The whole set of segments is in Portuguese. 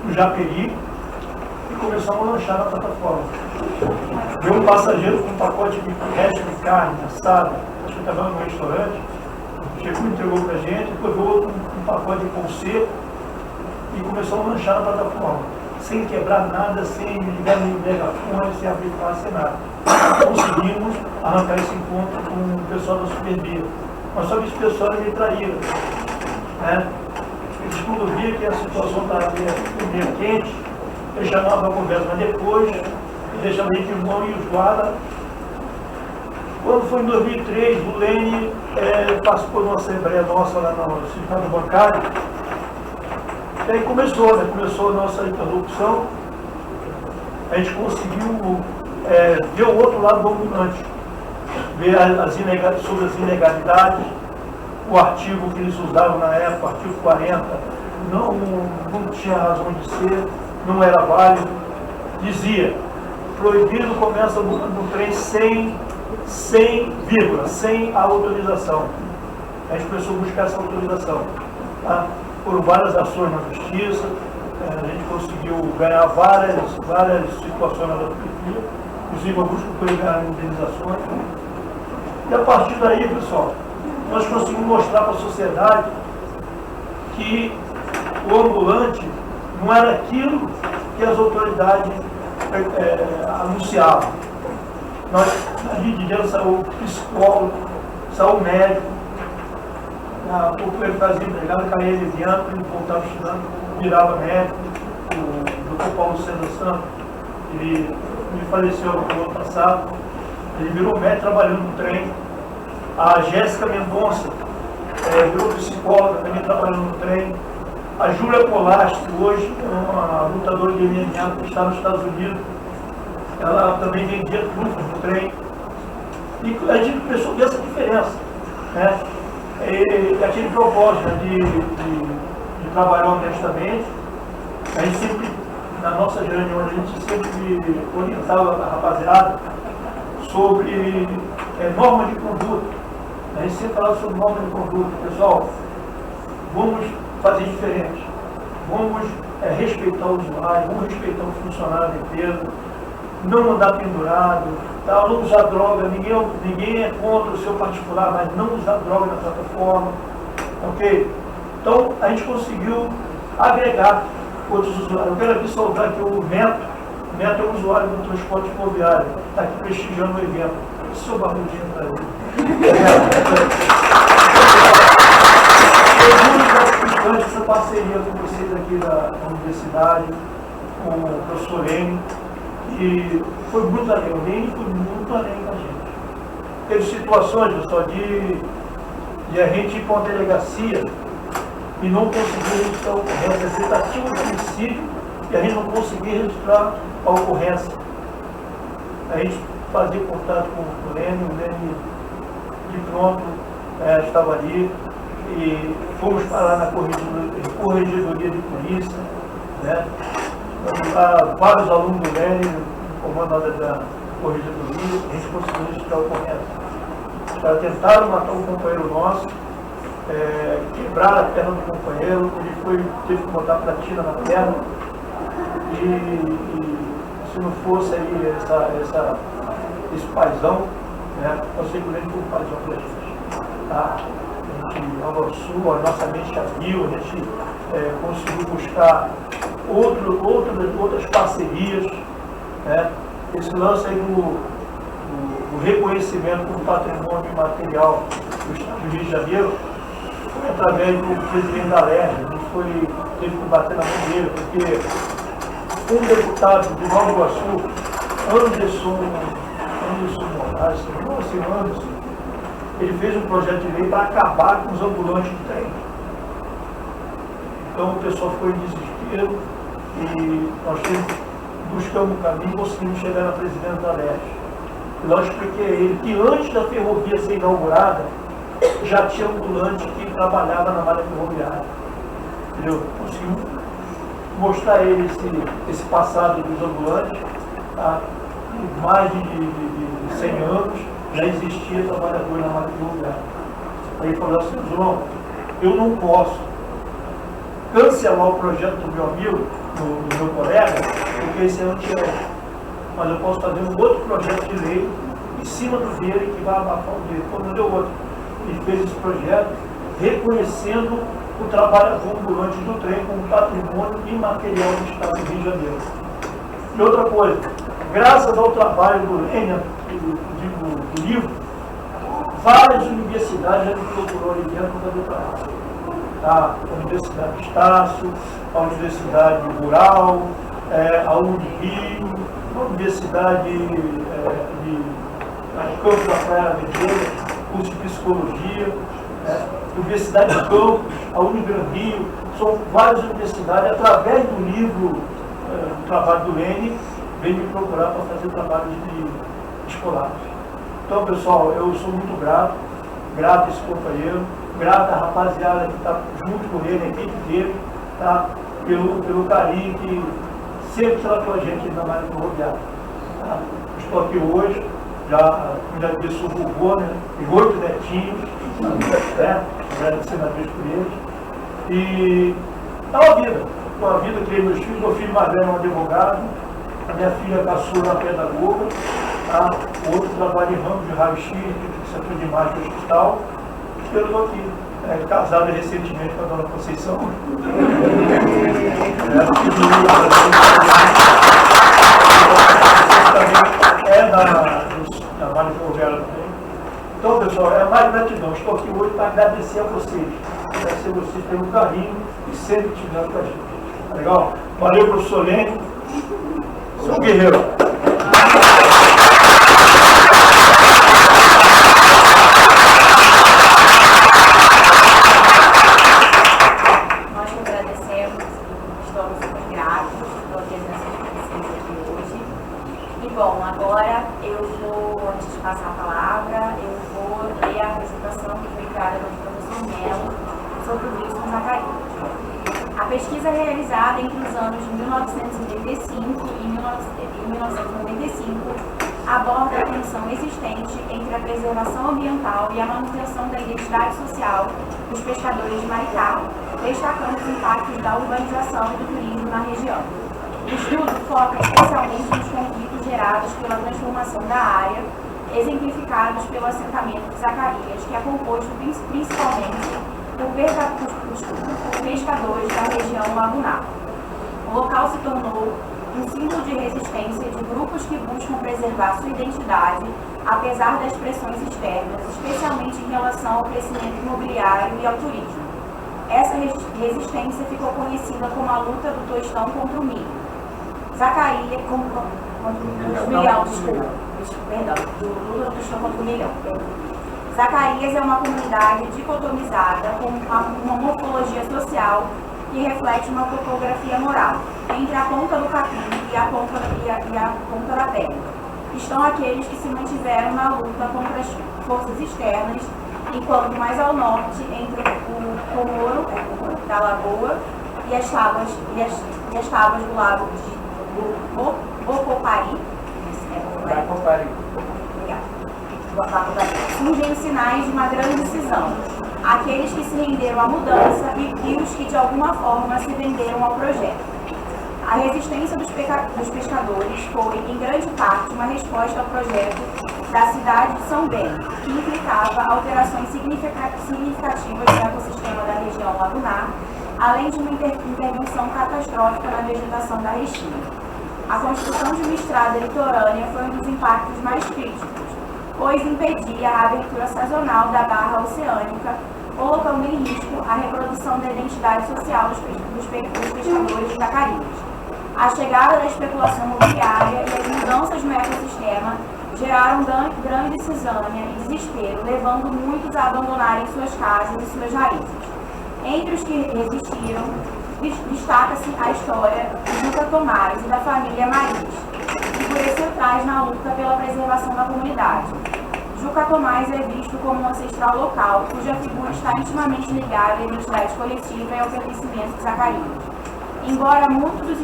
no Japeri e começamos a lanchar na plataforma. Veio um passageiro com um pacote de resto de carne assada, acho que estava no restaurante, chegou e entregou para a gente, depois veio outro um pacote de pão seco e começamos a lanchar na plataforma, sem quebrar nada, sem ligar megafone, sem abrir fácil, sem nada. Conseguimos arrancar esse encontro com o pessoal da Superbia. Mas só que esse pessoal me traíram, né? Eles, quando via que a situação estava meio quente, eles chamavam a conversa, mas depois eles deixavam a gente irmão e os guardas. Quando foi em 2003, o Lene participou de uma assembleia nossa lá no sindicato bancário. E aí começou a nossa interlocução. A gente conseguiu ver o outro lado do ambulante, ver sobre as ilegalidades, o artigo que eles usavam na época, o artigo 40, não tinha razão de ser, não era válido. Dizia, proibido começa no trem sem vírgula, sem a autorização. A gente começou a buscar essa autorização. Tá? Foram várias ações na justiça, a gente conseguiu ganhar várias situações na prefeitura, inclusive alguns que ganharam indenizações. E a partir daí, pessoal, nós conseguimos mostrar para a sociedade que o ambulante não era aquilo que as autoridades anunciavam. A gente dinheiro saiu psicólogo, saiu médico, pouco ele fazia empregado, caía ele adiante, ele voltava estudando, virava médico. O Dr. Paulo César Santos, ele faleceu no ano passado, ele virou médico trabalhando no trem. A Jéssica Mendonça virou psicóloga, também trabalhando no trem. A Júlia Polasco, hoje é uma lutadora de MMA que está nos Estados Unidos, ela também vendia trufas no trem. E a gente começou a ver essa diferença, né? E aquele propósito de trabalhar honestamente, a gente sempre, na nossa reunião, a gente sempre orientava a rapaziada sobre norma de conduta. A gente sempre falava sobre norma de conduta. Pessoal, vamos fazer diferente. Vamos respeitar o usuário, vamos respeitar o funcionário da empresa, não andar pendurado, tá? Não usar droga, ninguém é contra o seu particular, mas não usar droga na plataforma, ok? Então, a gente conseguiu agregar outros usuários. Eu quero aqui saudar aqui o Neto. Neto é um usuário do transporte ferroviário, está aqui prestigiando o evento. Seu barulhinho para ele. Foi muito gratificante essa parceria com vocês aqui da universidade, com o professor Lene. E foi muito além, o Lene foi muito além da gente. Teve situações, pessoal, de a gente ir para uma delegacia e não conseguir registrar a ocorrência. A tentativa de homicídio e a gente não conseguia registrar a ocorrência. A gente fazia contato com o Lene de pronto estava ali e fomos parar na corregedoria de polícia, né? Vários alunos do Lene, comando da corregedoria, a gente conseguiu registrar a ocorrência. Os caras tentaram matar um companheiro nosso, quebraram a perna do companheiro, ele teve que botar platina na perna e se não fosse aí esse paizão, né, eu sei que o Lene foi um paizão para a gente. Tá? A gente avançou, a nossa mente abriu, a gente conseguiu buscar outras parcerias, né? Esse lance aí do reconhecimento do patrimônio imaterial do Estado do Rio de Janeiro foi através do presidente da LERJ. A gente teve que bater na mão dele, porque um deputado de Nova Iguaçu, Anderson Moraes, ele fez um projeto de lei para acabar com os ambulantes de trem. Então o pessoal ficou em desespero e nós buscamos um caminho e conseguimos chegar na presidência da LERJ. E lá eu expliquei a ele que antes da ferrovia ser inaugurada, já tinha ambulante que trabalhava na malha ferroviária. Entendeu? Conseguimos mostrar a ele esse passado dos ambulantes, tá? Mais de 100 anos já existia trabalhador na malha ferroviária. Aí ele falou assim: João, eu não posso cancelar o projeto do meu amigo, do meu colega, porque esse é antiético. Mas eu posso fazer um outro projeto de lei em cima do dele que vai abafar o dele. Quando deu outro, ele fez esse projeto reconhecendo o trabalhador ambulante do trem como patrimônio imaterial do Estado do Rio de Janeiro. E outra coisa, graças ao trabalho do Lênin, do livro, várias universidades já me procurou ali dentro para fazer trabalho. A Universidade de Estácio, a Universidade Rural, a Unirio, a Universidade de Campos da Praia Vermelha, curso de Psicologia, Universidade de Campos, a Unigran Rio, são várias universidades, através do livro, do trabalho do Lênin, vem me procurar para fazer trabalhos escolares. Então, pessoal, eu sou muito grato a esse companheiro, grato à rapaziada que está junto com ele, a equipe dele, tá? pelo carinho que sempre tratou a gente na Marinha Ferroviária. Tá? Estou aqui hoje, já disse o vovô, né? E 8 netinhos, agradecendo a Deus por eles. E é uma vida, criei meus filhos, meu filho mais velho é um advogado, a minha filha caçula na pedagoga, tá? O outro trabalha em ramo de raio-x, setor de imagem do hospital. Eu estou aqui, casado recentemente com a dona Conceição. É da Marinha Ferroviária também. Então, pessoal, é mais gratidão. Estou aqui hoje para agradecer a vocês. Agradecer a vocês pelo carinho e sempre estiveram com a gente. Tá legal? Valeu, professor Lênin. Sou um guerreiro. Nós que agradecemos, estamos super gratos pela presença de vocês aqui hoje. E bom, agora eu vou, antes de passar a palavra, eu vou ler a apresentação que foi enviada pelo professor Melo sobre o Wilson Zacarias. A pesquisa realizada entre os anos de 1985 e 1995 aborda a tensão existente entre a preservação ambiental e a manutenção da identidade social dos pescadores de Maricá, destacando os impactos da urbanização e do turismo na região. O estudo foca especialmente nos conflitos gerados pela transformação da área, exemplificados pelo assentamento de Zacarias, que é composto principalmente por pescadores da região lagunar. O local se tornou um símbolo de resistência de grupos que buscam preservar sua identidade, apesar das pressões externas, especialmente em relação ao crescimento imobiliário e ao turismo. Essa resistência ficou conhecida como a luta do tostão contra o milho. Zacarias, contra o milhão, do luta do tostão contra o milhão. Zacarias é uma comunidade dicotomizada com uma morfologia social que reflete uma topografia moral. Entre a ponta do capim e a ponta da terra estão aqueles que se mantiveram na luta contra as forças externas, enquanto mais ao norte, entre o Comoro da Lagoa e as tábuas do lago de Bocopari. Surgem os sinais de uma grande cisão, aqueles que se renderam à mudança e os que de alguma forma se venderam ao projeto. A resistência dos pescadores foi, em grande parte, uma resposta ao projeto da cidade de São Bento, que implicava alterações significativas no ecossistema da região lagunar, além de uma intervenção catastrófica na vegetação da restinga. A construção de uma estrada litorânea foi um dos impactos mais críticos, pois impedia a abertura sazonal da barra oceânica, colocando em risco a reprodução da identidade social dos pescadores de Zacarias. A chegada da especulação imobiliária e as mudanças no ecossistema geraram grande cisânia e desespero, levando muitos a abandonarem suas casas e suas raízes. Entre os que resistiram, destaca-se a história de Juca Tomás e da família Mariz, que por esse atrás na luta pela preservação da comunidade. Juca Tomás é visto como um ancestral local, cuja figura está intimamente ligada à identidade coletiva e ao pertencimento de Zacarias. Embora muitos dos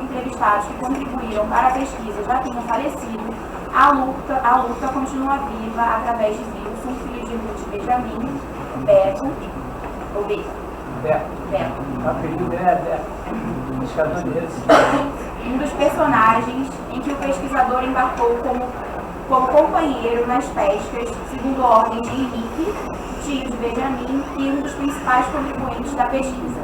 entrevistados que contribuíram para a pesquisa já tenham falecido, a luta continua viva através de Wilson, filho de Ruth Benjamin, Beto, ou Beto, Beto. O apelido dele é Beto. Pescador de resistência. Um dos personagens em que o pesquisador embarcou como companheiro nas pescas, segundo a ordem de Henrique, tio de Benjamin, e um dos principais contribuintes da pesquisa.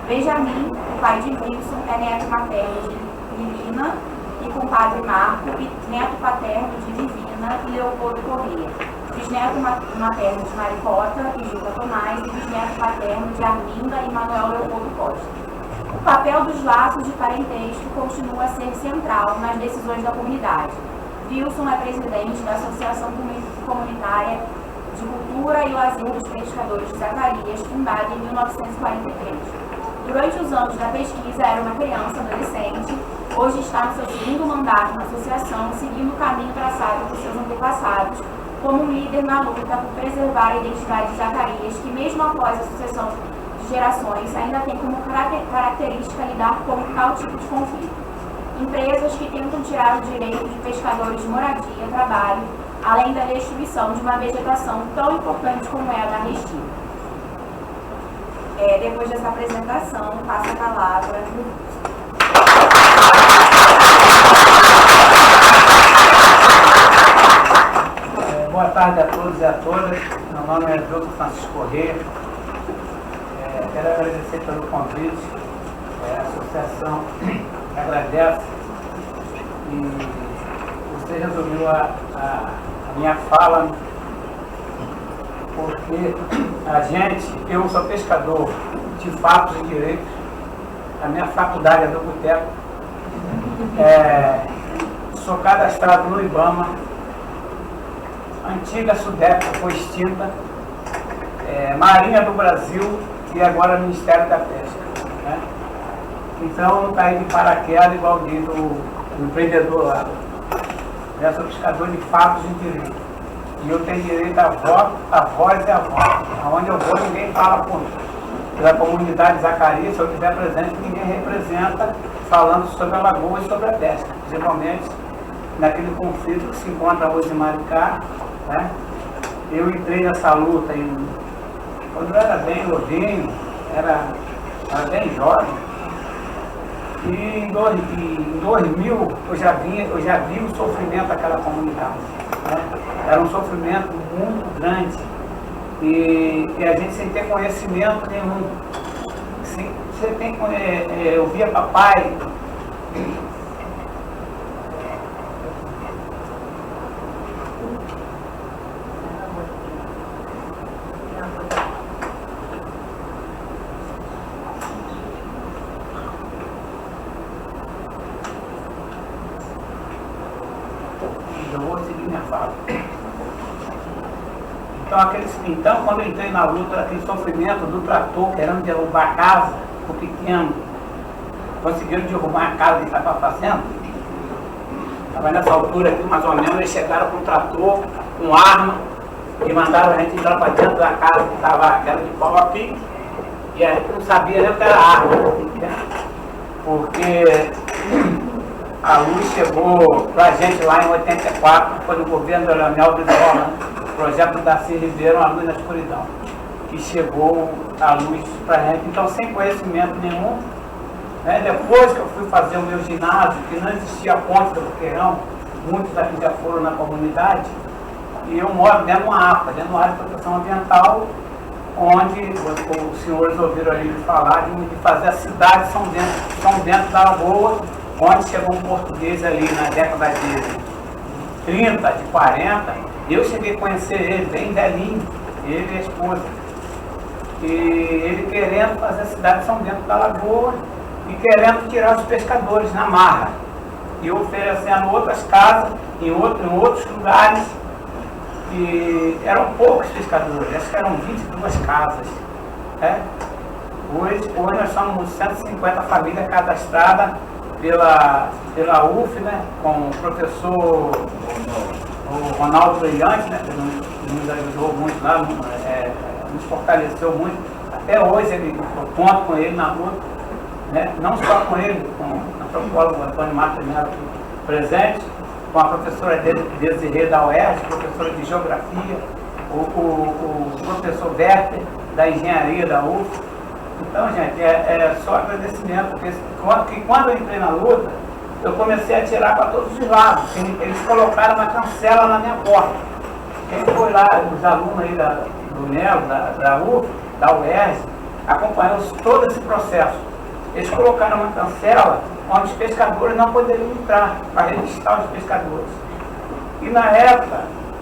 Benjamin, o pai de Wilson, é neto materno de Livina e compadre Marco, e neto paterno de Livina e Leopoldo Corrêa, bisneto materno de Maricota e Juca Tomás, e bisneto paterno de Arminda e Manuel Leopoldo Costa. O papel dos laços de parentesco continua a ser central nas decisões da comunidade. Wilson é presidente da Associação Comunitária de Cultura e Lazer dos Pescadores de Zacarias, fundada em 1943. Durante os anos da pesquisa, era uma criança, adolescente. Hoje está no seu segundo mandato na associação, seguindo o caminho traçado por seus antepassados, como um líder na luta por preservar a identidade de Zacarias, que mesmo após a sucessão de gerações, ainda tem como característica lidar com tal tipo de conflito. Empresas que tentam tirar o direito de pescadores de moradia, trabalho, além da destruição de uma vegetação tão importante como é a da Restinga. Depois dessa apresentação, passo a palavra. Boa tarde a todos e a todas. Meu nome é Dr. Francisco Corrêa. Quero agradecer pelo convite. A associação agradece e você resumiu a minha fala, porque eu sou pescador de fatos e direitos, a minha faculdade é do Boteco, sou cadastrado no IBAMA, a antiga SUDEP foi extinta, Marinha do Brasil e agora Ministério da Pesca, né? Então não caí de paraquedas igual diz o empreendedor lá. Eu sou pescador de fatos e direitos. E eu tenho direito a voto, a voz e a voz. Aonde eu vou, ninguém fala por mim. Pela comunidade Zacarias, se eu estiver presente, ninguém representa falando sobre a lagoa e sobre a pesca. Principalmente naquele conflito que se encontra hoje em Maricá, né? Eu entrei nessa luta quando eu era bem novinho, era bem jovem. E em 2000 eu já vi o sofrimento daquela comunidade, né? Era um sofrimento muito grande e a gente sem ter conhecimento nenhum. Eu via papai Então, quando eu entrei na luta, aquele sofrimento do trator querendo derrubar a casa, o pequeno, conseguiram derrubar a casa que estava fazendo. Estava nessa altura aqui, mais ou menos, eles chegaram com um trator, com arma, e mandaram a gente entrar para dentro da casa que era de pau a pique, e a gente não sabia nem o que era arma, porque a luz chegou para a gente lá em 84, foi no governo do Leonel Brizola, projeto da Darcy Ribeiro, Uma Luz na Escuridão, que chegou a luz para a gente, então sem conhecimento nenhum, né? Depois que eu fui fazer o meu ginásio, que não existia ponte do Boqueirão, muitos aqui já foram na comunidade, e eu moro dentro de uma APA, dentro de uma área de proteção ambiental, onde os senhores ouviram ali falar de fazer a cidade São Bento da Lagoa, onde chegou um português ali na década de 30, de 40, eu cheguei a conhecer ele, bem velhinho, ele e a esposa. E ele querendo fazer a cidade de São Bento da Lagoa e querendo tirar os pescadores na marra. E oferecendo outras casas em outros lugares. E eram poucos pescadores, acho que eram 22 casas. Né? Hoje nós somos 150 famílias cadastradas pela UF, né? Com o professor Ronaldo Brilhante, né, que nos ajudou muito lá, nos fortaleceu muito. Até hoje eu conto com ele na luta, né, não só com ele, com a antropóloga Antônio Marcos Melo presente, com a professora Desirê da UERJ, professora de Geografia, o professor Werther, da Engenharia da UF, Então, gente, é só agradecimento, porque quando eu entrei na luta, eu comecei a atirar para todos os lados. Eles colocaram uma cancela na minha porta. Quem foi lá, os alunos aí do Melo, da UF, da UERJ, acompanhou todo esse processo. Eles colocaram uma cancela onde os pescadores não poderiam entrar, para registrar os pescadores. E na época,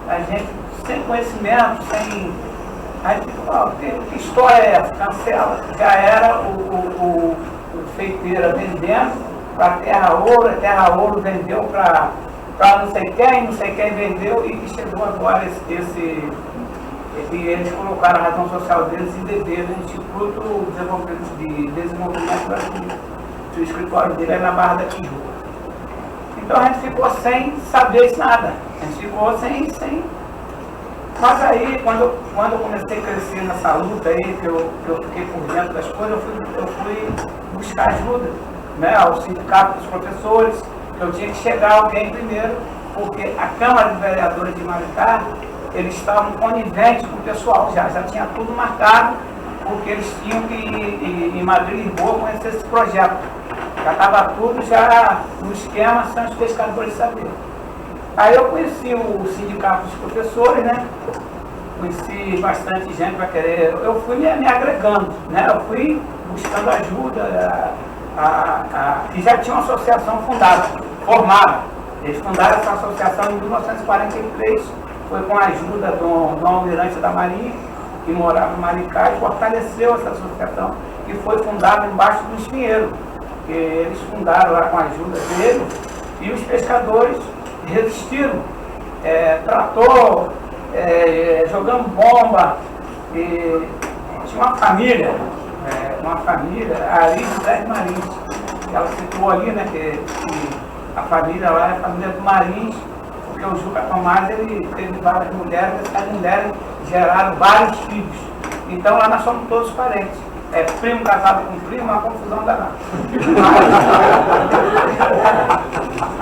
a gente, sem conhecimento, sem... A gente falou, que história é essa? Cancela. Já era o feiteira vendendo para a Terra Ouro vendeu para não sei quem vendeu, e chegou agora eles colocaram a razão social deles em DD, no Instituto de Desenvolvimento Brasileiro. O escritório dele é na Barra da Tijuca. Então a gente ficou sem saber de nada. A gente ficou sem. Mas aí, quando eu comecei a crescer nessa luta aí, que eu fiquei por dentro das coisas, eu fui buscar ajuda, né, ao sindicato dos professores, que eu tinha que chegar alguém primeiro, porque a Câmara de Vereadores de Maricá, eles estavam coniventes com o pessoal, já tinha tudo marcado, porque eles tinham que ir em Madrid e Lisboa conhecer esse projeto. Já estava tudo já no esquema, sem os pescadores saberem. Aí eu conheci o sindicato dos professores, né? Conheci bastante gente para querer. Eu fui me agregando, né? Eu fui buscando ajuda, que já tinha uma associação formada. Eles fundaram essa associação em 1943, foi com a ajuda do almirante da Marinha, que morava em Maricá, e fortaleceu essa associação, que foi fundada embaixo do Espinheiro, que eles fundaram lá com a ajuda dele, e os pescadores resistiram, trator, jogando bomba, e tinha uma família, a Alice das Marins, ela citou ali, né, que a família lá é a família do Marins, porque o Juca Tomás, ele teve várias mulheres, essas mulheres geraram vários filhos. Então lá nós somos todos parentes. Primo casado com primo, uma confusão danada.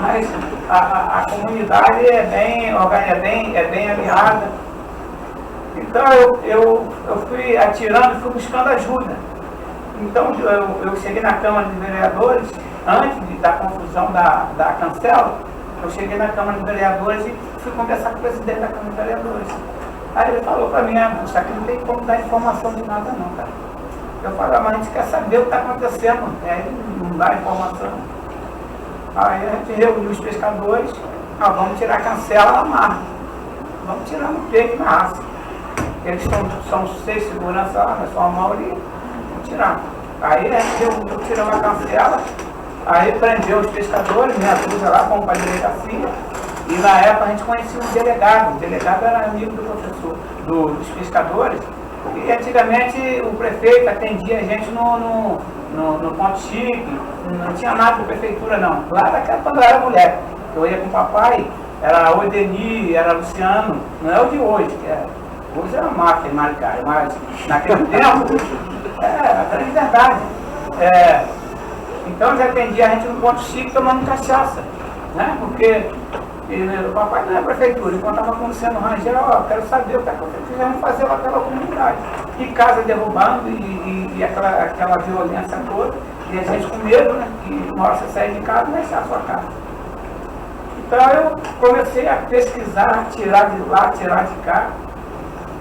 Mas a comunidade é bem aliada. Então eu fui atirando e fui buscando ajuda. Então eu cheguei na Câmara de Vereadores, antes da confusão da cancela, eu cheguei na Câmara de Vereadores e fui conversar com o presidente da Câmara de Vereadores. Aí ele falou para mim, isso aqui não tem como dar informação de nada não, cara. Eu falei, mas a gente quer saber o que está acontecendo, não dá informação. Aí a gente reuniu os pescadores, vamos tirar a cancela na mar. Vamos tirar no peito e na raça. Eles são 6 seguranças lá, mas são a maioria, vamos tirar. Aí a gente reuniu, tiramos a cancela, aí prendeu os pescadores, me acusa lá, fomos para a delegacia, e na época a gente conhecia um delegado. O delegado era amigo do professor, dos pescadores. E antigamente o prefeito atendia a gente no Ponto Chique, não tinha nada de prefeitura não. Lá daquela quando eu era mulher, eu ia com o papai, era o Edeni, era o Luciano, não é o de hoje, hoje é uma máfia em Maricá, mas naquele tempo, a grande verdade. Então eles atendiam a gente no Ponto Chique tomando cachaça, né? Porque o papai não é prefeitura, enquanto estava com o Luciano Rangel, quero saber o que vamos fazer lá pela comunidade. E casa derrubando e aquela violência toda, e a gente com medo, né? Que uma hora você sair de casa e deixar a sua casa. Então eu comecei a pesquisar, tirar de lá, tirar de cá.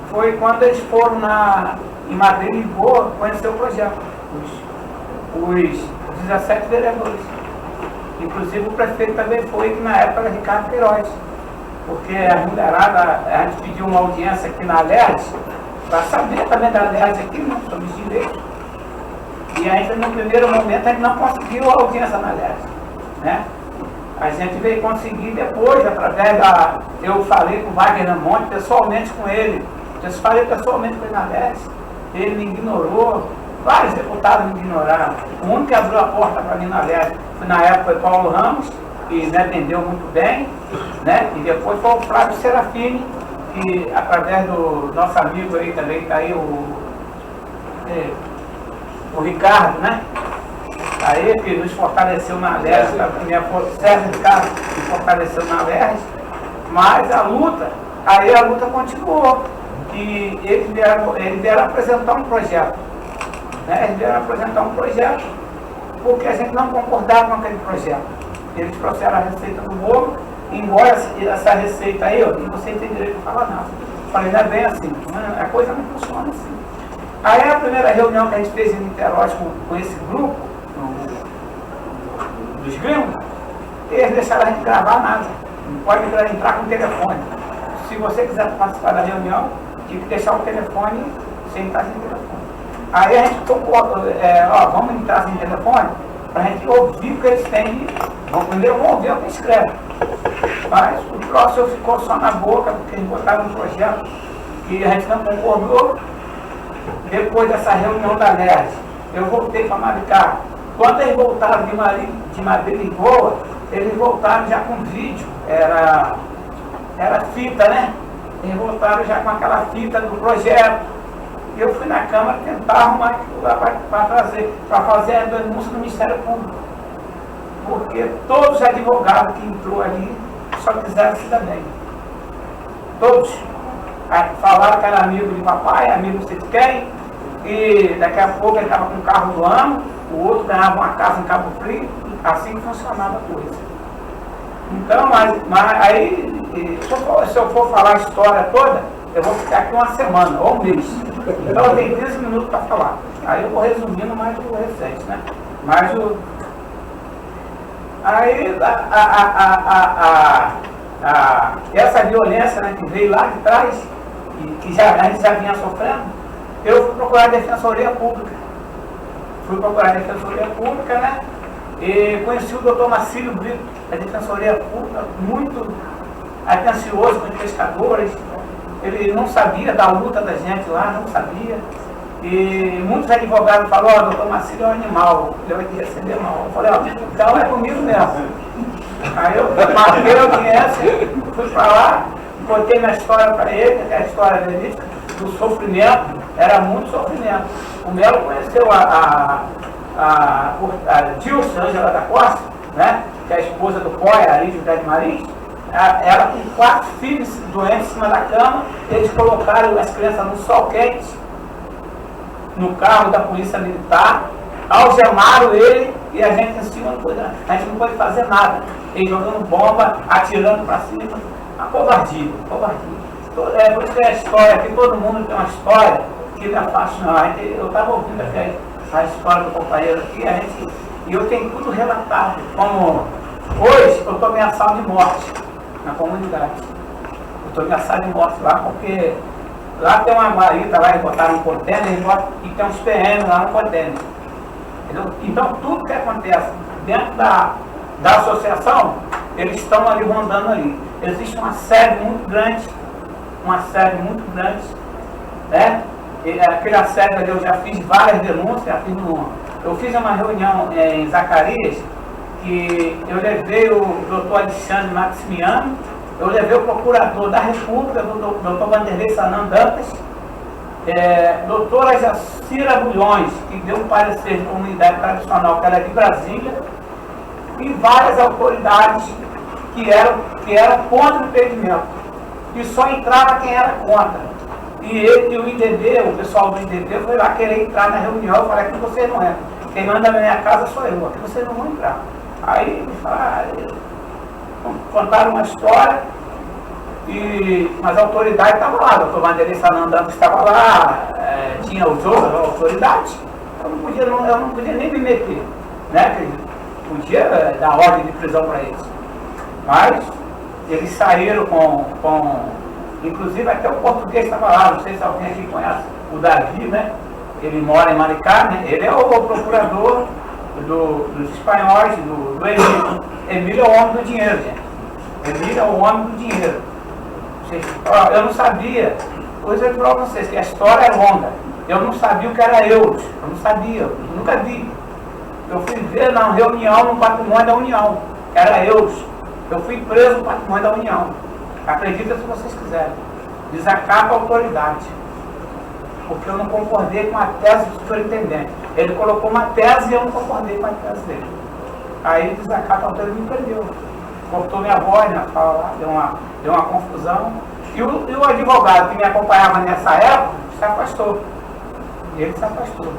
Foi quando eles foram em Madrid e Lisboa conhecer o projeto, os 17 vereadores. Inclusive o prefeito também foi, que na época era Ricardo Queiroz, porque a mulherada, a gente pediu uma audiência aqui na Alerj, para saber também da Alerj aqui, né, sobre os direitos. E ainda no primeiro momento a gente não conseguiu a audiência na Alerj, né? A gente veio conseguir depois, através eu falei com o Wagner Monte, pessoalmente com ele, eu falei pessoalmente com ele na Alerj, ele me ignorou, vários deputados me ignoraram. O único que abriu a porta para mim na Alerj, na época foi Paulo Ramos, que me atendeu muito bem, né? E depois foi o Flávio Serafini, que através do nosso amigo aí também, está aí o Ricardo, né? Aí que nos fortaleceu na Alerj, Sérgio Ricardo que fortaleceu na Alerj, mas a luta continuou. E eles vieram apresentar um projeto. né? Eles vieram apresentar um projeto, porque a gente não concordava com aquele projeto. Eles trouxeram a receita do bolo, embora essa receita aí, ó, você tem direito de falar nada. Falei, não é bem assim, a coisa não funciona assim. Aí a primeira reunião que a gente fez em Niterói com esse grupo, dos gringos, eles deixaram a gente gravar nada. Não pode entrar com o telefone. Se você quiser participar da reunião, tem que deixar o telefone sem entrar sem telefone. Aí a gente tocou, vamos entrar sem telefone, para a gente ouvir o que eles têm. Primeiro vamos ouvir o que escreve. Mas o próximo ficou só na boca, porque eles botaram um projeto que a gente não concordou. Depois dessa reunião da NERD, eu voltei para Maricá. Quando eles voltaram de Madrid e Lisboa, eles voltaram já com vídeo. Era fita, né? Eles voltaram já com aquela fita do projeto. E eu fui na Câmara tentar arrumar aquilo lá para fazer a denúncia do Ministério Público. Porque todos os advogados que entrou ali só quiseram se dar bem. Todos. Falaram que era amigo de papai, amigo de quem, e daqui a pouco ele estava com o carro do ano, o outro ganhava uma casa em Cabo Frio, assim que funcionava a coisa. Então, mas aí, se eu for falar a história toda, eu vou ficar aqui uma semana, ou um mês. Então eu tenho 15 minutos para falar. Aí eu vou resumindo mais o recente, né? Mas aí essa violência, né, que veio lá de trás, que a gente já vinha sofrendo, eu fui procurar a Defensoria Pública. Né? E conheci o doutor Marcílio Brito, da Defensoria Pública, muito atencioso com os pescadores. Ele não sabia da luta da gente lá, não sabia. E muitos advogados falaram, doutor Marcílio é um animal, ele vai te receber mal. Eu falei, então é comigo mesmo. Aí eu marquei a audiência, fui para lá, contei minha história para ele, que é a história dele, do sofrimento, era muito sofrimento. O Melo conheceu a Dilson Ângela da Costa, né, que é a esposa do Coia, ali de José de Marins. Ela com 4 filhos doentes em cima da cama, eles colocaram as crianças no sol quente, no carro da polícia militar, algemaram ele e a gente em cima a gente não pôde fazer nada. Ele jogando bomba, atirando para cima, a covardia. É por isso que a história, que todo mundo tem uma história que não é fácil não. Eu estava ouvindo aqui a história do companheiro aqui, e eu tenho tudo relatado. Como hoje eu estou ameaçado de morte na comunidade. Eu estou ameaçado de morte lá porque lá tem uma guarita, lá eles botaram um container e tem uns PM lá no container. Entendeu? Então tudo que acontece dentro da associação, eles estão ali rondando ali. Existe uma sede muito grande, né? E aquela sede ali eu já fiz várias denúncias, eu fiz uma reunião em Zacarias, que eu levei o doutor Alexandre Maximiano, eu levei o procurador da República, o doutor Vanderlei Sanan Dantas, doutora Jacira Bulhões, que deu um parecer de comunidade tradicional, que era de Brasília, e várias autoridades que eram contra o impedimento. E só entrava quem era contra. E o IDB, o pessoal do IDB, foi lá querer entrar na reunião. Eu falei, aqui vocês não entram. Quem manda na minha casa sou eu, aqui vocês não vão entrar. Aí me falaram, contaram uma história, mas a autoridade estava lá, o doutor Vanderlei Sanandando estava lá, tinha os outros autoridades. Eu não podia nem me meter, né? Podia dar ordem de prisão para eles. Mas eles saíram inclusive até o português estava lá, não sei se alguém aqui conhece o Davi, né? Ele mora em Maricá, né? Ele é o procurador dos espanhóis, do Emílio. Emílio é o homem do dinheiro, gente. Emílio é o homem do dinheiro. Eu não sabia, hoje eu falo para vocês que a história é longa. Eu não sabia o que era euros, eu não sabia, eu nunca vi. Eu fui ver na reunião no patrimônio da União, era euros. Eu fui preso no patrimônio da União. Acredita se vocês quiserem. Desacata a autoridade. Porque eu não concordei com a tese do superintendente. Ele colocou uma tese e eu não concordei com a tese dele. Aí ele desacata a autoridade e me prendeu. Cortou minha voz na fala lá, deu uma confusão. E o advogado que me acompanhava nessa época se afastou. Ele se afastou.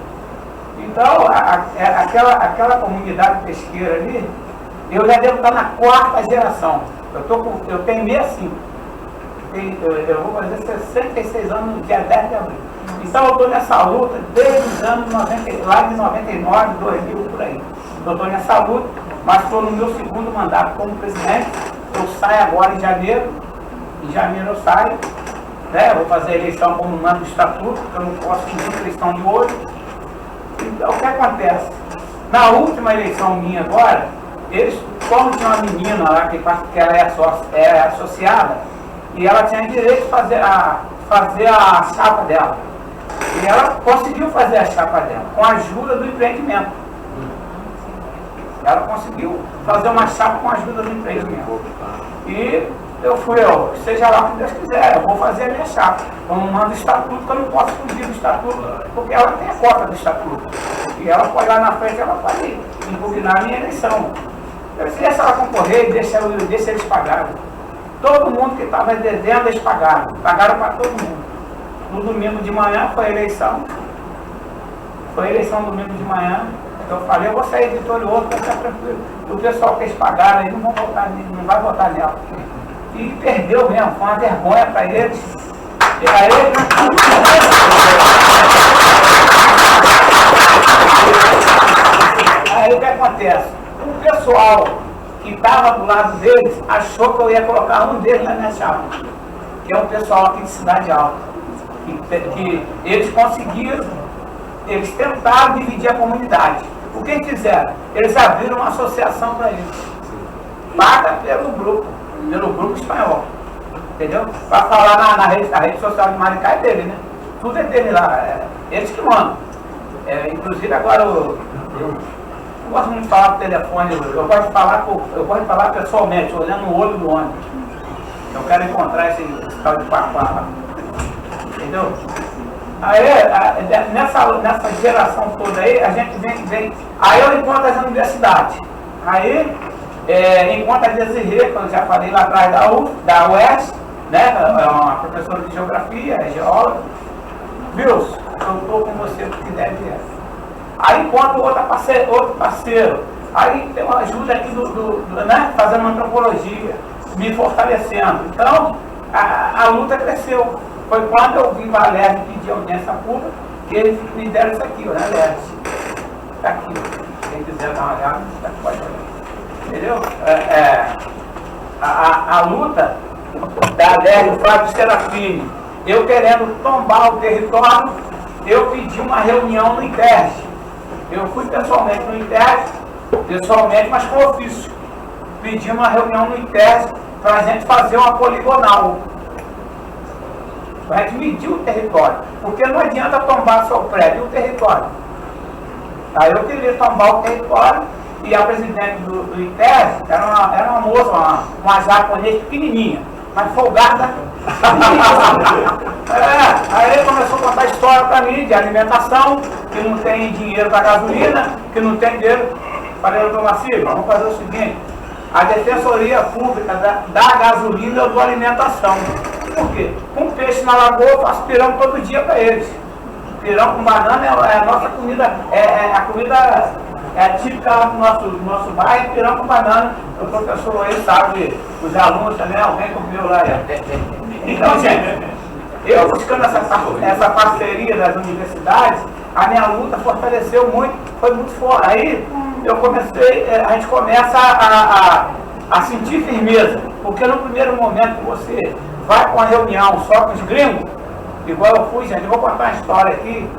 Então, aquela comunidade pesqueira ali, eu já devo estar na 4ª geração. Eu tenho 65. Eu vou fazer 66 anos no dia 10 de abril. Então eu estou nessa luta desde os anos 90, lá de 99, 2000, por aí. Eu estou nessa luta, mas estou no meu 2º mandato como presidente. Eu saio agora em janeiro. Em janeiro eu saio. Né? Vou fazer a eleição como manda o estatuto, porque eu não posso pedir eleição de hoje. Então o que acontece? Na última eleição minha agora, eles, como tinha uma menina lá que ela é associada, e ela tinha direito de fazer a chapa dela. E ela conseguiu fazer a chapa dela, com a ajuda do empreendimento. Ela conseguiu fazer uma chapa com a ajuda do empreendimento. E seja lá o que Deus quiser, eu vou fazer a minha chapa. Como manda o estatuto, que eu não posso fugir do estatuto, porque ela tem a cota do estatuto. E ela pode lá na frente, ela pode impugnar a minha eleição. Eu disse, deixa ela concorrer, deixa eles pagarem. Todo mundo que estava devendo, eles pagaram. Pagaram para todo mundo. No domingo de manhã foi a eleição. Foi a eleição no domingo de manhã. Eu falei, eu vou sair vitorioso, vai ficar tranquilo. O pessoal que eles pagaram, eles não vai votar nela. E perdeu mesmo, foi uma vergonha para eles. E aí o que acontece? O pessoal que estava do lado deles achou que eu ia colocar um deles na minha chapa, que é o pessoal aqui de Cidade Alta, que eles conseguiram, eles tentaram dividir a comunidade. O que eles fizeram? Eles abriram uma associação para eles, paga pelo grupo espanhol, entendeu? Para falar na rede social de Maricá é dele, né? Tudo é dele lá, eles que mandam. Inclusive agora eu gosto muito de falar por telefone, eu gosto de falar pessoalmente, olhando no olho do homem. Eu quero encontrar esse tal de Paquá, entendeu? Aí, nessa geração toda aí, a gente vem. Aí eu encontro as universidades. Aí, encontro a Desirê, como eu já falei lá atrás da UES, né? É uma professora de geografia, é geóloga. Wilson, eu estou com você porque deve vir. Aí encontro outro parceiro. Aí tem uma ajuda aqui né? Fazendo uma antropologia, me fortalecendo. Então, a luta cresceu. Foi quando eu vim para a LERJ pedir audiência pública, que eles me deram isso aqui, né, LERJ? Está aqui, quem quiser dar uma olhada, pode olhar. Entendeu? A luta da LERJ, o Flávio Serafini, eu querendo tombar o território, eu pedi uma reunião no INTERJ. Eu fui pessoalmente no INTERJ, mas com ofício. Pedi uma reunião no INTERJ para a gente fazer uma poligonal. A gente mediu o território, porque não adianta tombar só o prédio, o território. Aí eu queria tombar o território e a presidente do ITES era uma moça, uma japonesa pequenininha, mas folgada. Aí ele começou a contar história para mim de alimentação, que não tem dinheiro para gasolina, que não tem dinheiro. Falei, doutor Marcílio, vamos fazer o seguinte, a Defensoria Pública da gasolina ou da alimentação. Por quê? Com peixe na lagoa, eu faço pirão todo dia para eles. Pirão com banana é a nossa comida, a comida típica lá do nosso bairro, pirão com banana. O professor aí sabe, os alunos também, alguém comeu lá. Então, gente, eu buscando essa parceria das universidades, a minha luta fortaleceu muito, foi muito forte. Aí a gente começa a sentir firmeza, porque no primeiro momento que você vai com a reunião só com os gringos, igual eu fui, gente, eu vou contar uma história aqui,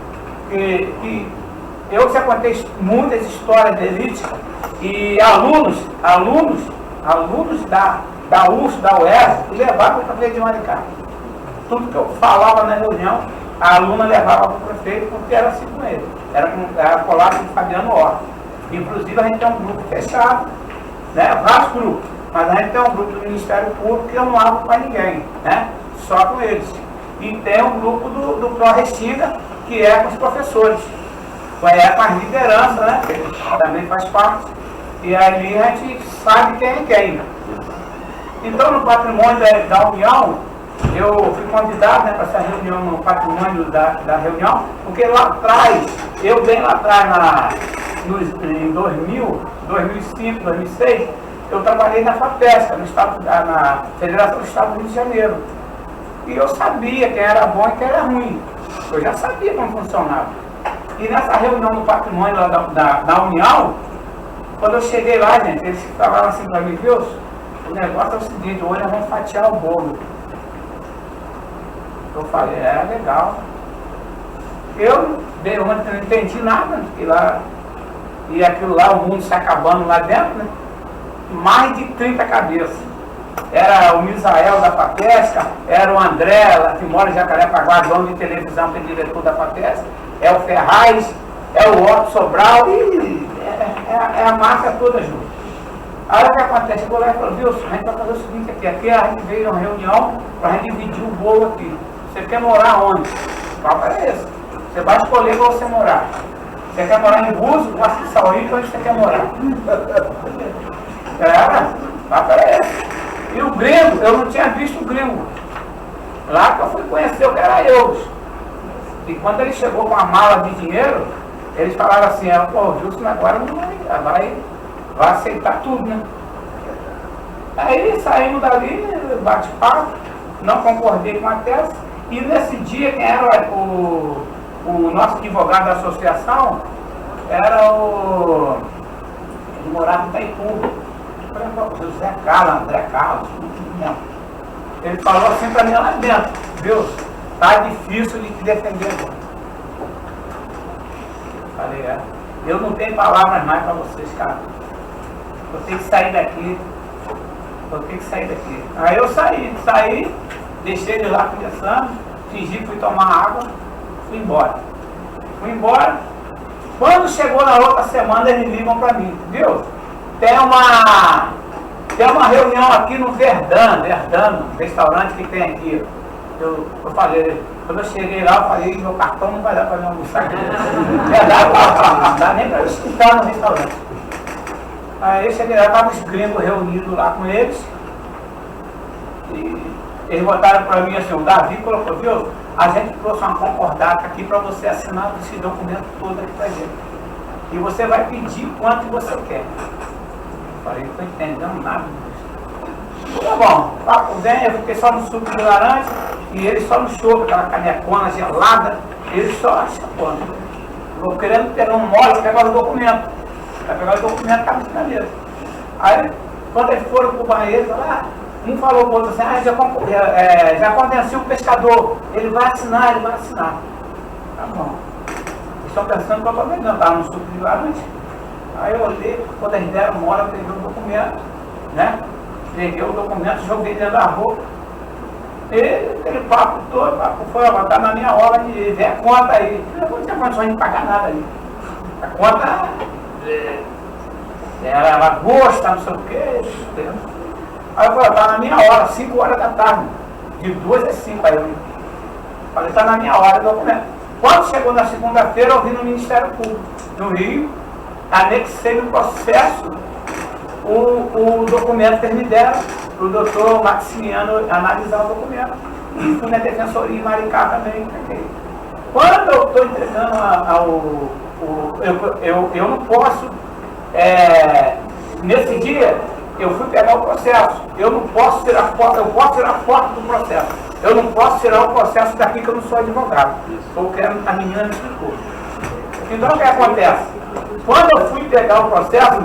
que eu já contei muitas histórias de elite, e alunos da UFS, da UES, levavam para o prefeito de Maricá. Tudo que eu falava na reunião, a aluna levava para o prefeito, porque era assim com ele, era colado com o Fabiano Horta. Inclusive a gente tem um grupo fechado, né, vários grupos, mas a gente tem um grupo do Ministério Público que eu não abro para ninguém, né, só com eles. E tem um grupo do Pro Restinga, que é com os professores, com as lideranças, né, que também faz parte, e ali a gente sabe quem é quem. Então no patrimônio da União, eu fui convidado, né, para essa reunião no patrimônio da reunião, porque lá atrás, eu bem lá atrás, em 2000, 2005, 2006, eu trabalhei na FAPESCA, na Federação do Estado do Rio de Janeiro. E eu sabia quem era bom e quem era ruim. Eu já sabia como funcionava. E nessa reunião no patrimônio lá da União, quando eu cheguei lá, gente, eles falaram assim para mim, viu, o negócio é o seguinte, hoje nós vamos fatiar o bolo. Eu falei, legal. Eu não entendi nada, porque lá, e aquilo lá, o mundo se acabando lá dentro, né? Mais de 30 cabeças. Era o Misael da FAPESCA, era o André, lá que mora em Jacarepaguá, dono de televisão, que é diretor da FAPESCA, é o Ferraz, é o Otto Sobral, e é a máfia toda junto. Aí o que acontece? Eu vou lá e falo, viu, a gente vai fazer o seguinte aqui a gente veio numa reunião para a gente dividir o bolo aqui. Você quer morar onde? O papo é esse. Você vai escolher para você morar. Você quer morar em Búzios, Vasco Saúde, onde você quer morar? O papo é esse. E o gringo, eu não tinha visto o gringo. Lá que eu fui conhecer o que era eu. E quando ele chegou com a mala de dinheiro, eles falaram assim, pô, Justo agora não vai aceitar tudo, né? Aí saímos dali, bate-papo, não concordei com a tese, e nesse dia quem era o nosso advogado da associação era ele morava em Itaipu. José Carlos, André Carlos, não. Ele falou assim para mim lá dentro, viu, tá difícil de te defender agora. Falei, eu não tenho palavras mais para vocês, cara. Eu tenho que sair daqui. Aí eu saí, deixei ele lá conversando, fingi que fui tomar água, fui embora. Quando chegou na outra semana, eles ligam para mim, viu? Tem uma reunião aqui no Verdano, restaurante que tem aqui. Eu falei, quando eu cheguei lá, eu falei, meu cartão não vai dar para me almoçar aqui. Não dá nem para eu escutar no restaurante. Aí eu cheguei lá, estavam os gringos reunidos lá com eles. E eles botaram para mim assim, o Davi colocou, viu? A gente trouxe uma concordata aqui para você assinar esse documento todo aqui para gente. E você vai pedir quanto você quer. Eu falei, não estou entendendo nada disso. Tá bom, papo vem, eu fiquei só no suco de laranja e ele só no choco, aquela canecona gelada, ele só chapando. Vou querendo pegar um mole, pegar o documento. Vai pegar o documento, estava na mesa. Aí, quando eles foram para o banheiro, falaram, um falou para o outro assim, já convenci o pescador, ele vai assinar. Tá bom. Eles estão pensando que eu estou vendendo, estava no suco de laranja. Aí eu olhei, quando eles deram uma hora, eu peguei o documento, né? Peguei o documento, joguei dentro da roupa. E aquele papo todo, foi, tá na minha hora de ver a conta aí. Eu não tinha condições de pagar nada aí. A conta era lagosta, não sei o quê. Aí eu falei, tá na minha hora, 5 horas da tarde. De 2 às 5 aí. Eu falei, tá na minha hora o documento. Quando chegou na segunda-feira, eu vi no Ministério Público do Rio, anexei no processo o documento que eles me deram para o doutor Maximiano analisar o documento. E fui na Defensoria em Maricá também. Quando eu estou entregando eu não posso, nesse dia, eu fui pegar o processo. Eu não posso tirar foto, eu posso tirar foto do processo. Eu não posso tirar o processo daqui que eu não sou advogado. Foi o que a menina me explicou. Então o que acontece? Quando eu fui pegar o processo,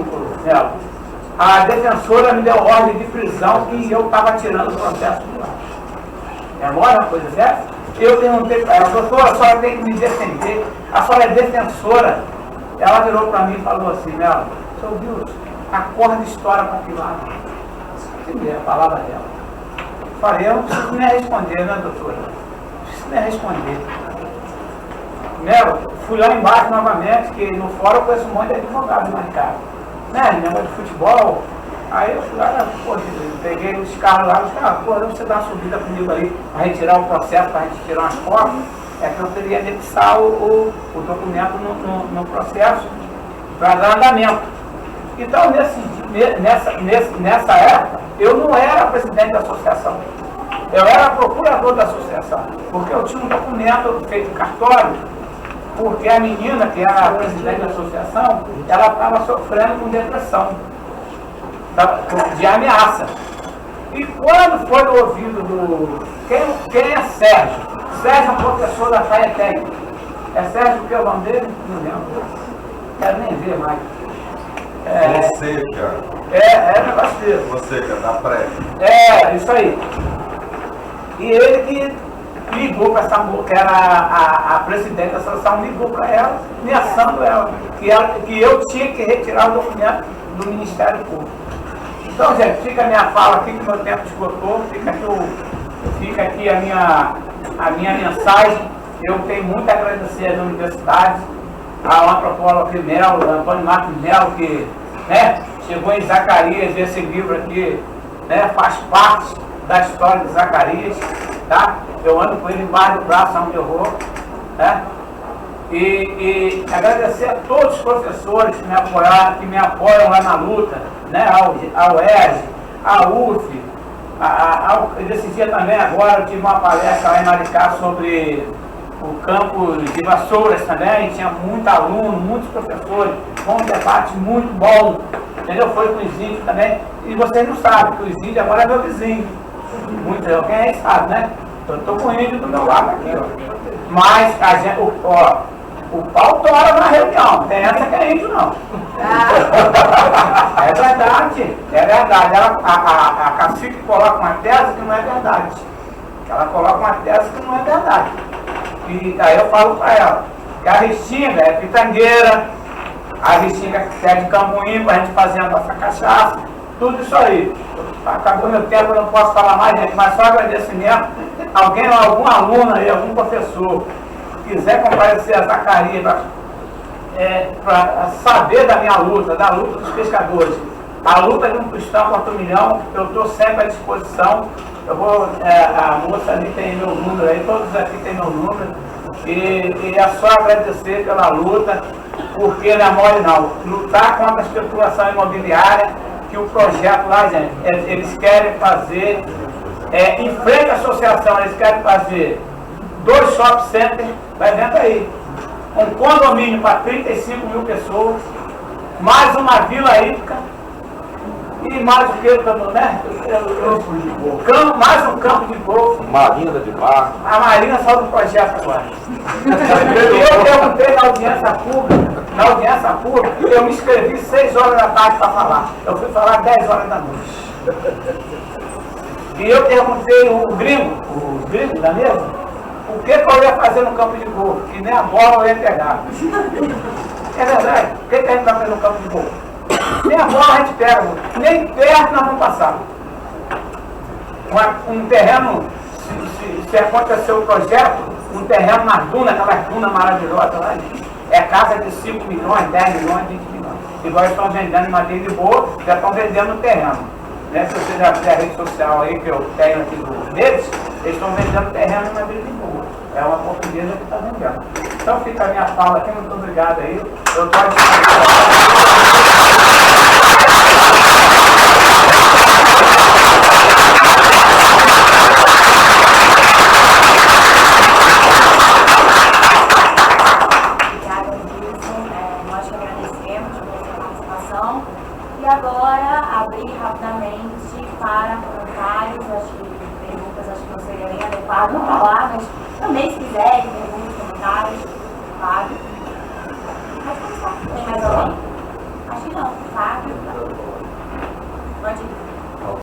a defensora me deu ordem de prisão e eu estava tirando o processo do ar. Agora uma coisa certa? Eu perguntei para ela, doutora, a senhora tem que me defender, a senhora é defensora. Ela virou para mim e falou assim, Melo, senhor Wilson, acorda e estoura para que lado? Entendi a palavra dela. Falei, eu não preciso nem responder, né, doutora? Não preciso nem responder. Melo, fui lá embaixo novamente, que no fórum eu conheço um monte de advogados marcados. Né, negócio de futebol. Aí eu fui lá, peguei os carros lá, os caras, você dá uma subida comigo aí para retirar o processo, para a gente tirar umas fotos. É que eu teria anexar o documento no processo para dar andamento. Então, nessa época, eu não era presidente da associação. Eu era procurador da associação, porque eu tinha um documento feito em cartório, porque a menina, que era a presidente da associação, ela estava sofrendo com depressão, de ameaça. E quando foi no ouvido do... Quem é Sérgio? Sérgio é um professor da FAETEC. É Sérgio, que é o nome dele? Não lembro. Quero nem ver mais. Você, cara. É negócio dele. Você, cara, da pré. É, isso aí. E ele que ligou para essa mulher, que era a presidente da associação, ligou para ela, ameaçando ela, que eu tinha que retirar o documento do Ministério Público. Então, gente, fica a minha fala aqui, que meu tempo esgotou, fica aqui a minha mensagem. Eu tenho muito a agradecer às universidades, ao antropólogo Melo, Antônio Marcos Melo, que chegou em Zacarias, esse livro aqui faz parte da história de Zacarias, tá? Eu ando com ele embaixo do braço onde eu vou, né? E agradecer a todos os professores que me apoiaram, que me apoiam lá na luta, ao ERJ, à UF, desse dia também agora eu tive uma palestra lá em Maricá sobre o campo de Vassouras também, tinha muito aluno, muitos professores, foi um debate muito bom, entendeu? Foi com os índios também, e vocês não sabem que os índios agora é meu vizinho, alguém aí sabe, né? Eu estou com o índio do meu lado aqui, ó. Mas a gente, o pau tora na reunião, tem essa que é índio não. É verdade. A cacique coloca uma tese que não é verdade. Ela coloca uma tese que não é verdade. E aí eu falo para ela que a Restinga é pitangueira, a Restinga que é de Cambuim, para a gente fazer a nossa cachaça, tudo isso aí. Acabou meu tempo, eu não posso falar mais, gente, mas só agradecimento. Algum aluno aí, algum professor quiser comparecer a Zacarias para saber da minha luta, da luta dos pescadores, a luta de um cristão contra 1 milhão, eu estou sempre à disposição. Eu vou, a moça ali tem meu número aí, todos aqui tem meu número, e é só agradecer pela luta, porque não é mole não. Lutar contra a especulação imobiliária, que o projeto lá, gente, eles querem fazer, em frente à associação, eles querem fazer 2 shopping centers, vai vendo aí, um condomínio para 35 mil pessoas, mais uma vila hípica, e mais o que, né? Mais um campo de golfe. Marina de Mar. A Marina saiu do projeto agora. E eu perguntei na audiência pública, eu me inscrevi 6 horas da tarde para falar. Eu fui falar 10 horas da noite. E eu perguntei o gringo da mesa, o que eu ia fazer no campo de golfe, que nem a bola eu ia pegar. É verdade, o que a gente vai fazer no campo de golfe? Nem a bola a gente pega, nem perto nós vamos passar. Um terreno, se acontecer o projeto, um terreno nas dunas, aquelas dunas maravilhosas lá, é casa de 5 milhões, 10 milhões, 20 milhões. Igual eles estão vendendo em Madeira de Boa, já estão vendendo o terreno. Se você já fizer a rede social aí, que eu tenho aqui deles, eles estão vendendo terreno em Madeira de Boa. É uma portuguesa que está vendendo. Então fica a minha fala aqui, muito obrigado aí. Eu estou à disposição. E agora, abrir rapidamente para comentários, acho que perguntas, acho que não seria bem adequado falar, mas também se quiserem, perguntas, comentários, claro. Pode começar. Tem mais alguém? Acho que não. Fábio.